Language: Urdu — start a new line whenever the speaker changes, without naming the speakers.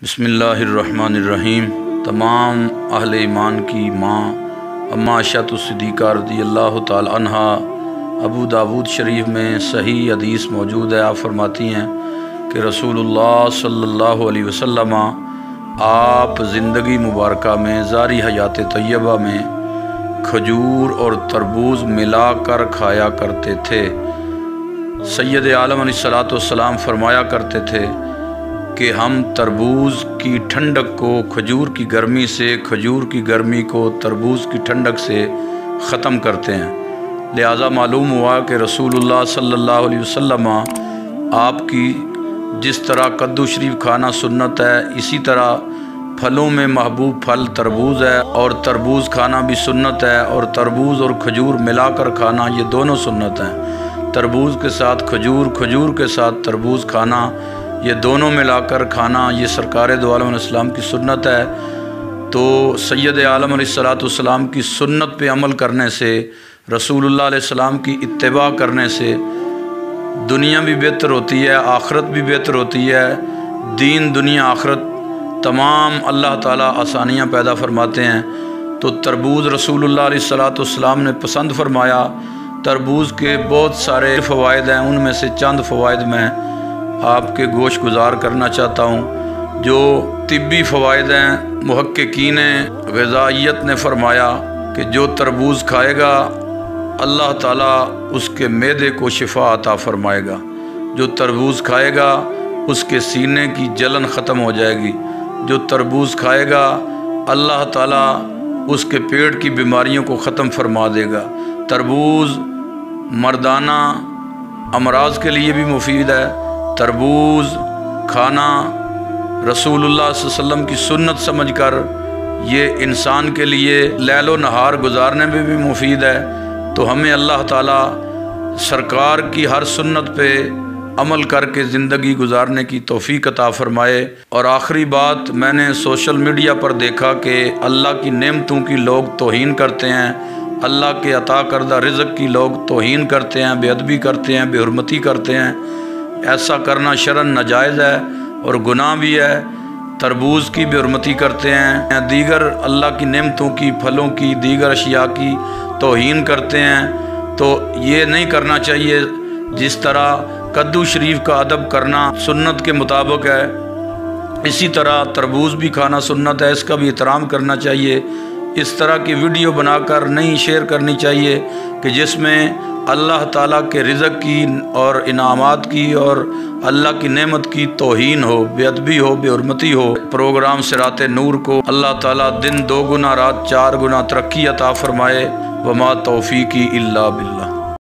بسم اللہ الرحمن الرحیم۔ تمام اہل ایمان کی ماں اماں عائشہ صدیقہ رضی اللہ تعالی عنہا، ابو داود شریف میں صحیح حدیث موجود ہے۔ آپ فرماتی ہیں کہ رسول اللہ صلی اللہ علیہ وسلم آپ زندگی مبارکہ میں ظاہری حیات طیبہ میں کھجور اور تربوز ملا کر کھایا کرتے تھے۔ سید عالم علیہ السلام فرمایا کرتے تھے کہ ہم تربوز کی ٹھنڈک کو کھجور کی گرمی سے، کھجور کی گرمی کو تربوز کی ٹھنڈک سے ختم کرتے ہیں۔ لہٰذا معلوم ہوا کہ رسول اللہ صلی اللہ علیہ وسلم آپ کی جس طرح کدو شریف کھانا سنت ہے، اسی طرح پھلوں میں محبوب پھل تربوز ہے، اور تربوز کھانا بھی سنت ہے، اور تربوز اور کھجور ملا کر کھانا یہ دونوں سنت ہیں۔ تربوز کے ساتھ کھجور، کھجور کے ساتھ تربوز کھانا، یہ دونوں ملا کر کھانا یہ سرکار دو عالم علیہ السلام کی سنت ہے۔ تو سید عالم علیہ السلام کی سنت پہ عمل کرنے سے، رسول اللہ علیہ السلام کی اتباع کرنے سے دنیا بھی بہتر ہوتی ہے، آخرت بھی بہتر ہوتی ہے۔ دین دنیا آخرت تمام اللہ تعالیٰ آسانیاں پیدا فرماتے ہیں۔ تو تربوز رسول اللہ علیہ السلام نے پسند فرمایا۔ تربوز کے بہت سارے فوائد ہیں، ان میں سے چند فوائد میں آپ کے گوش گزار کرنا چاہتا ہوں۔ جو طبی فوائد ہیں، محققین غذائیت نے فرمایا کہ جو تربوز کھائے گا اللہ تعالیٰ اس کے معدے کو شفا عطا فرمائے گا۔ جو تربوز کھائے گا اس کے سینے کی جلن ختم ہو جائے گی۔ جو تربوز کھائے گا اللہ تعالیٰ اس کے پیٹ کی بیماریوں کو ختم فرما دے گا۔ تربوز مردانہ امراض کے لیے بھی مفید ہے۔ تربوز کھانا رسول اللہ صلی اللہ علیہ وسلم کی سنت سمجھ کر یہ انسان کے لیے لیل و نہار گزارنے میں بھی مفید ہے۔ تو ہمیں اللہ تعالیٰ سرکار کی ہر سنت پہ عمل کر کے زندگی گزارنے کی توفیق عطا فرمائے۔ اور آخری بات، میں نے سوشل میڈیا پر دیکھا کہ اللہ کی نعمتوں کی لوگ توہین کرتے ہیں، اللہ کے عطا کردہ رزق کی لوگ توہین کرتے ہیں، بے ادبی کرتے ہیں، بے حرمتی کرتے ہیں۔ ایسا کرنا شرعاً ناجائز ہے اور گناہ بھی ہے۔ تربوز کی بے حرمتی کرتے ہیں، دیگر اللہ کی نعمتوں کی، پھلوں کی، دیگر اشیاء کی توہین کرتے ہیں۔ تو یہ نہیں کرنا چاہیے۔ جس طرح کدو شریف کا ادب کرنا سنت کے مطابق ہے، اسی طرح تربوز بھی کھانا سنت ہے، اس کا بھی احترام کرنا چاہیے۔ اس طرح کی ویڈیو بنا کر نہیں شیئر کرنی چاہیے کہ جس میں اللہ تعالیٰ کے رزق کی اور انعامات کی اور اللہ کی نعمت کی توہین ہو، بے ادبی ہو، بے حرمتی ہو۔ پروگرام صراط نور کو اللہ تعالیٰ دن 2 گنا رات 4 گنا ترقی عطا فرمائے۔ وما توفیقی الا باللہ۔